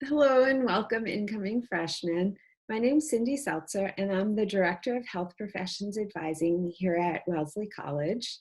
Hello and welcome incoming freshmen. My name's Cindy Seltzer and I'm the Director of Health Professions Advising here at Wellesley College.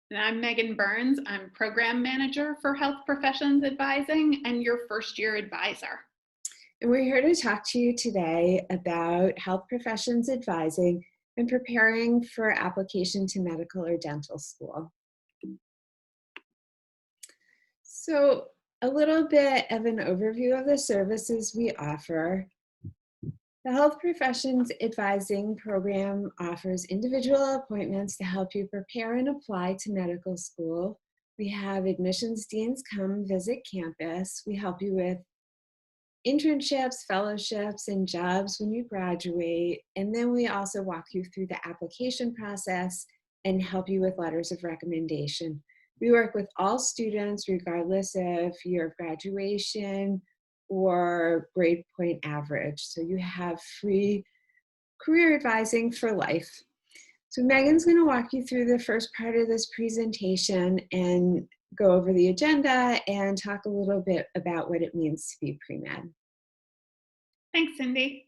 And I'm Megan Burns. I'm Program Manager for Health Professions Advising and your first year advisor. And we're here to talk to you today about health professions advising and preparing for application to medical or dental school. So a little bit of an overview of the services we offer. The Health Professions Advising Program offers individual appointments to help you prepare and apply to medical school. We have admissions deans come visit campus. We help you with internships, fellowships, and jobs when you graduate. And then we also walk you through the application process and help you with letters of recommendation. We work with all students regardless of year of graduation or grade point average. So you have free career advising for life. So Megan's going to walk you through the first part of this presentation and go over the agenda and talk a little bit about what it means to be pre-med. Thanks, Cindy.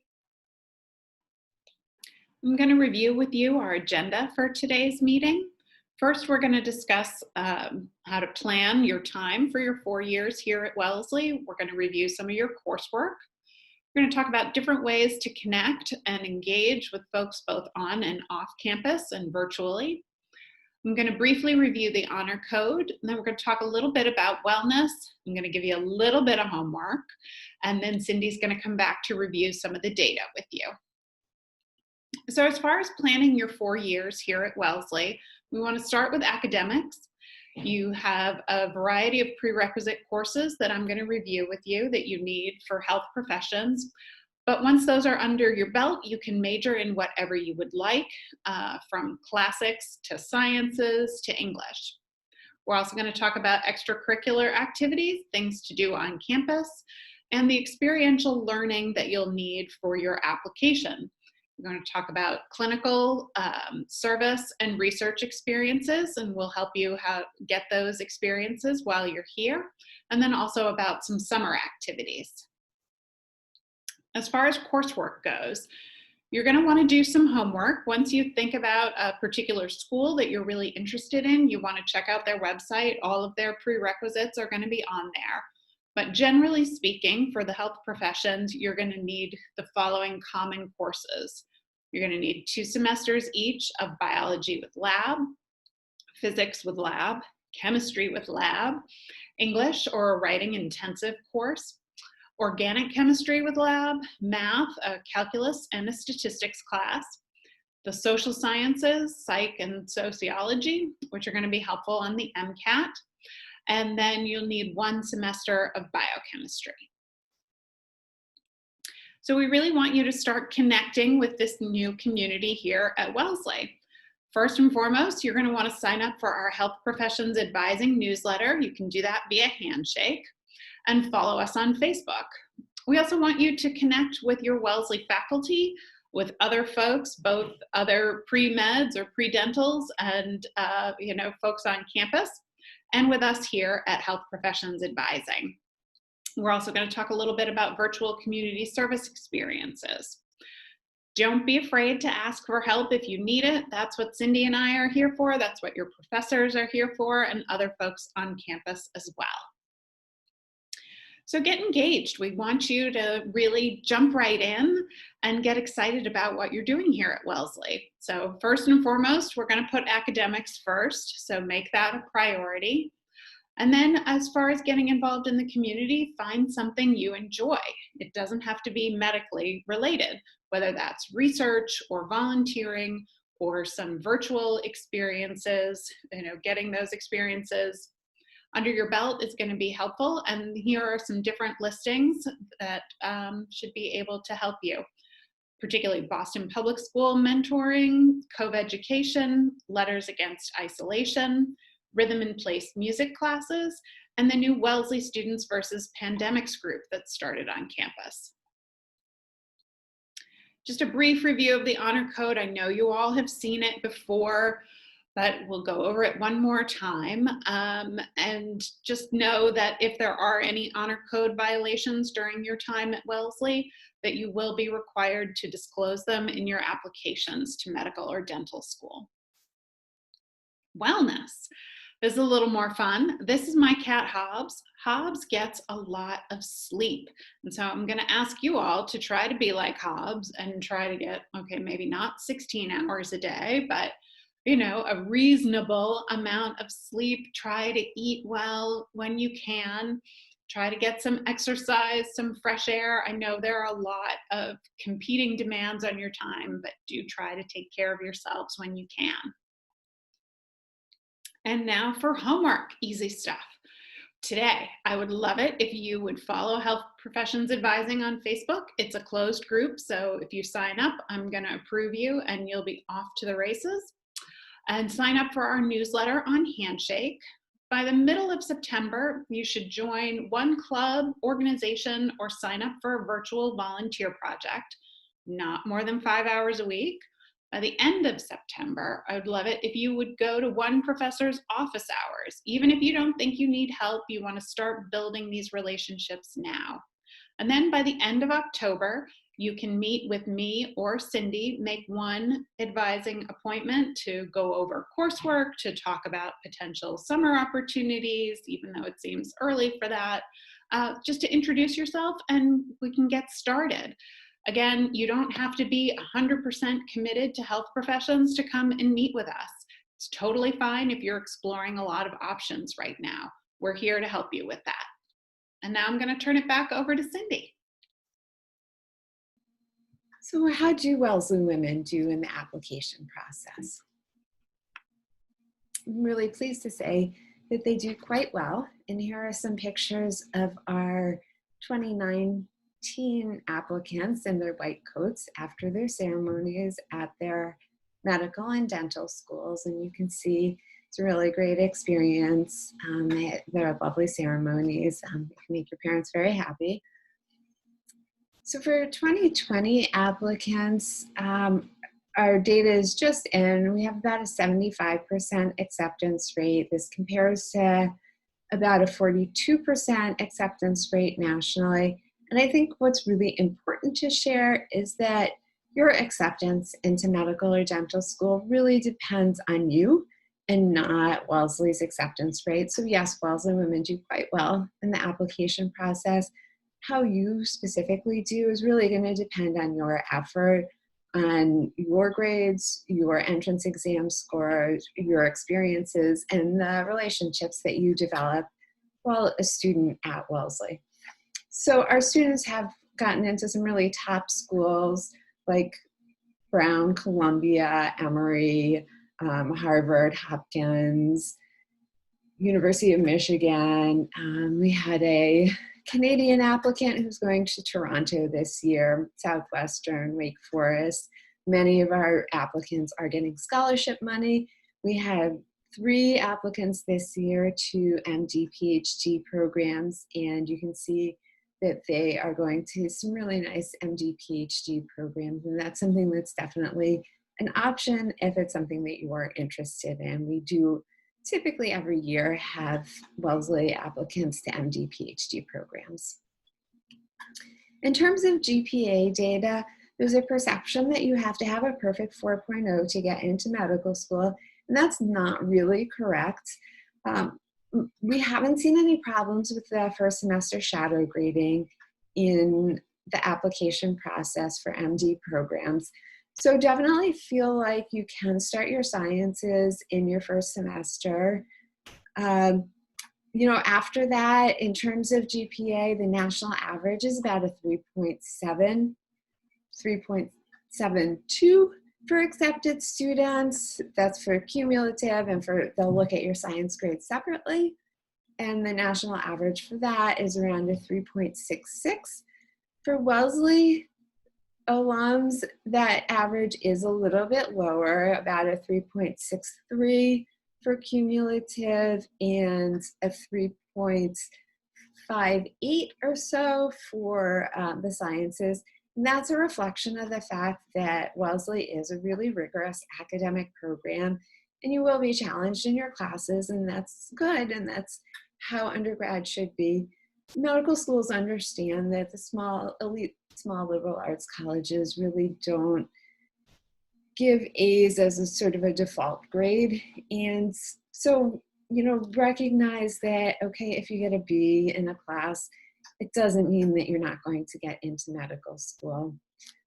I'm going to review with you our agenda for today's meeting. First, we're going to discuss how to plan your time for your 4 years here at Wellesley. We're going to review some of your coursework. We're going to talk about different ways to connect and engage with folks both on and off campus and virtually. I'm going to briefly review the honor code, and then we're going to talk a little bit about wellness. I'm going to give you a little bit of homework, and then Cindy's going to come back to review some of the data with you. So as far as planning your 4 years here at Wellesley, we want to start with academics. You have a variety of prerequisite courses that I'm going to review with you that you need for health professions. But once those are under your belt, you can major in whatever you would like, from classics to sciences to English. We're also going to talk about extracurricular activities, things to do on campus, and the experiential learning that you'll need for your application. We're going to talk about clinical, service, and research experiences, and we'll help you get those experiences while you're here, and then also about some summer activities. As far as coursework goes, you're going to want to do some homework. Once you think about a particular school that you're really interested in, you want to check out their website. All of their prerequisites are going to be on there. But generally speaking, for the health professions, you're going to need the following common courses. You're going to need 2 semesters each of biology with lab, physics with lab, chemistry with lab, English or a writing intensive course, organic chemistry with lab, math, a calculus, and a statistics class, the social sciences, psych and sociology, which are going to be helpful on the MCAT, and then you'll need 1 semester of biochemistry. So we really want you to start connecting with this new community here at Wellesley. First and foremost, you're going to want to sign up for our Health Professions Advising newsletter. You can do that via handshake, and follow us on Facebook. We also want you to connect with your Wellesley faculty, with other folks, both other pre-meds or pre-dentals and folks on campus, and with us here at Health Professions Advising. We're also going to talk a little bit about virtual community service experiences. Don't be afraid to ask for help if you need it. That's what Cindy and I are here for. That's what your professors are here for, and other folks on campus as well. So get engaged. We want you to really jump right in and get excited about what you're doing here at Wellesley. So first and foremost, we're going to put academics first, so make that a priority. And then as far as getting involved in the community, find something you enjoy. It doesn't have to be medically related, whether that's research or volunteering or some virtual experiences. Getting those experiences under your belt is going to be helpful. And here are some different listings that should be able to help you, particularly Boston Public School mentoring, co-education, letters against isolation, rhythm and place music classes, and the new Wellesley Students versus Pandemics group that started on campus. Just a brief review of the honor code. I know you all have seen it before, but we'll go over it one more time. And just know that if there are any honor code violations during your time at Wellesley, that you will be required to disclose them in your applications to medical or dental school. Wellness. This is a little more fun. This is my cat Hobbs. Hobbs gets a lot of sleep. And so I'm going to ask you all to try to be like Hobbs and try to get, okay, maybe not 16 hours a day, but a reasonable amount of sleep. Try to eat well when you can. Try to get some exercise, some fresh air. I know there are a lot of competing demands on your time, but do try to take care of yourselves when you can. And now for homework, easy stuff. Today, I would love it if you would follow Health Professions Advising on Facebook. It's a closed group, so if you sign up, I'm going to approve you and you'll be off to the races. And sign up for our newsletter on Handshake. By the middle of September, you should join one club, organization, or sign up for a virtual volunteer project, not more than 5 hours a week. By the end of September, I would love it if you would go to one professor's office hours. Even if you don't think you need help, you want to start building these relationships now. And then by the end of October, you can meet with me or Cindy, make one advising appointment to go over coursework, to talk about potential summer opportunities, even though it seems early for that, just to introduce yourself and we can get started. Again, you don't have to be 100% committed to health professions to come and meet with us. It's totally fine if you're exploring a lot of options right now. We're here to help you with that. And now I'm going to turn it back over to Cindy. So how do Wellesley women do in the application process? I'm really pleased to say that they do quite well. And here are some pictures of our 2019 applicants in their white coats after their ceremonies at their medical and dental schools. And you can see it's a really great experience. They're lovely ceremonies. They can make your parents very happy. So for 2020 applicants, our data is just in. We have about a 75% acceptance rate. This compares to about a 42% acceptance rate nationally. And I think what's really important to share is that your acceptance into medical or dental school really depends on you and not Wellesley's acceptance rate. So yes, Wellesley women do quite well in the application process. How you specifically do is really going to depend on your effort, on your grades, your entrance exam scores, your experiences, and the relationships that you develop while a student at Wellesley. So our students have gotten into some really top schools like Brown, Columbia, Emory, Harvard, Hopkins, University of Michigan. We had a Canadian applicant who's going to Toronto this year, Southwestern, Wake Forest. Many of our applicants are getting scholarship money. We had 3 applicants this year to MD, PhD programs, and you can see that they are going to some really nice MD, PhD programs, and that's something that's definitely an option if it's something that you are interested in. We do typically every year have Wellesley applicants to MD, PhD programs. In terms of GPA data, there's a perception that you have to have a perfect 4.0 to get into medical school, and that's not really correct. We haven't seen any problems with the first semester shadow grading in the application process for MD programs. So definitely feel like you can start your sciences in your first semester. After that, in terms of GPA, the national average is about a 3.7, 3.72 for accepted students. That's for cumulative, and they'll look at your science grades separately. And the national average for that is around a 3.66. For Wellesley alums, that average is a little bit lower, about a 3.63 for cumulative and a 3.58 or so for the sciences. And that's a reflection of the fact that Wellesley is a really rigorous academic program. and you will be challenged in your classes, and that's good, and that's how undergrad should be. Medical schools understand that the small, elite, small liberal arts colleges really don't give A's as a sort of a default grade. And so, recognize that, okay, if you get a B in a class, it doesn't mean that you're not going to get into medical school.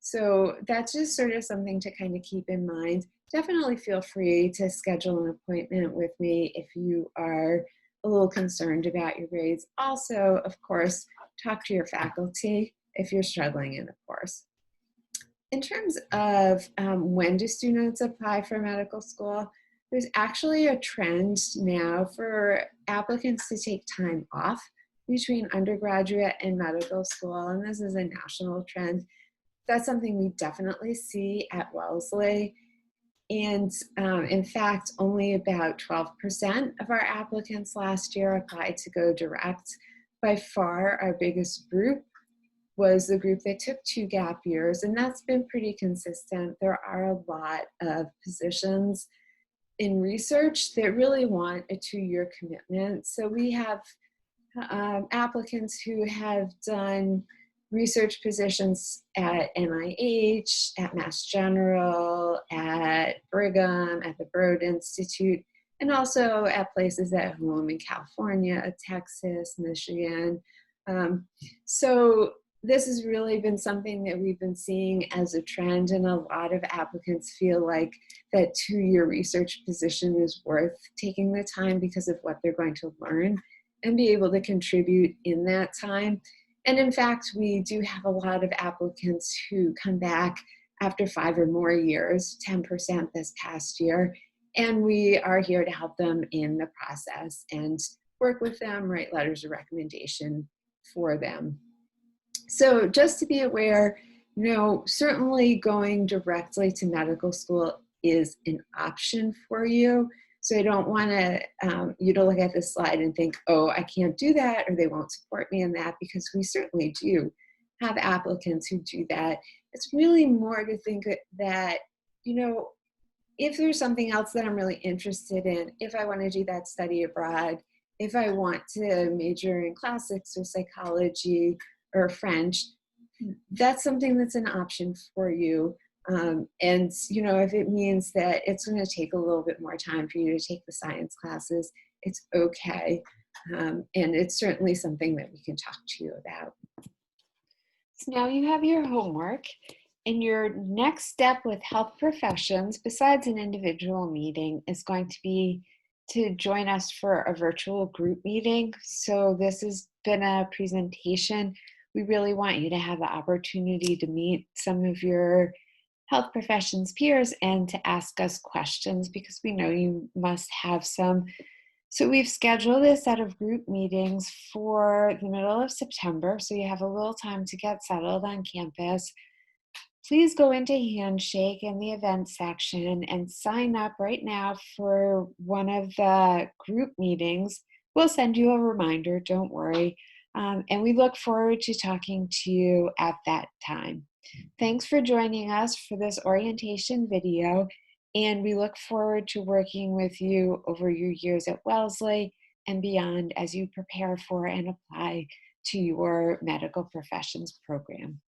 So that's just sort of something to kind of keep in mind. Definitely feel free to schedule an appointment with me if you are a little concerned about your grades. Also, of course, talk to your faculty if you're struggling in a course. In terms of when do students apply for medical school, there's actually a trend now for applicants to take time off between undergraduate and medical school, and this is a national trend. That's something we definitely see at Wellesley. And in fact, only about 12% of our applicants last year applied to go direct. By far, our biggest group was the group that took 2 gap years, and that's been pretty consistent. There are a lot of positions in research that really want a 2-year commitment. So we have applicants who have done research positions at NIH, at Mass General, at Brigham, at the Broad Institute, and also at places at home in California, Texas, Michigan. So this has really been something that we've been seeing as a trend, and a lot of applicants feel like that 2-year research position is worth taking the time because of what they're going to learn and be able to contribute in that time. And in fact, we do have a lot of applicants who come back after 5 or more years, 10% this past year, and we are here to help them in the process and work with them, write letters of recommendation for them. So just to be aware, certainly going directly to medical school is an option for you. So I don't want you to look at this slide and think, oh, I can't do that, or they won't support me in that, because we certainly do have applicants who do that. It's really more to think that, if there's something else that I'm really interested in, if I want to do that study abroad, if I want to major in classics or psychology or French, that's something that's an option for you. And, if it means that it's going to take a little bit more time for you to take the science classes, it's okay. And it's certainly something that we can talk to you about. So now you have your homework, and your next step with health professions, besides an individual meeting, is going to be to join us for a virtual group meeting. So this has been a presentation. We really want you to have the opportunity to meet some of your health professions peers and to ask us questions, because we know you must have some. So we've scheduled a set of group meetings for the middle of September, so you have a little time to get settled on campus. Please go into Handshake in the event section and sign up right now for one of the group meetings. We'll send you a reminder, don't worry. And we look forward to talking to you at that time. Thanks for joining us for this orientation video, and we look forward to working with you over your years at Wellesley and beyond as you prepare for and apply to your medical professions program.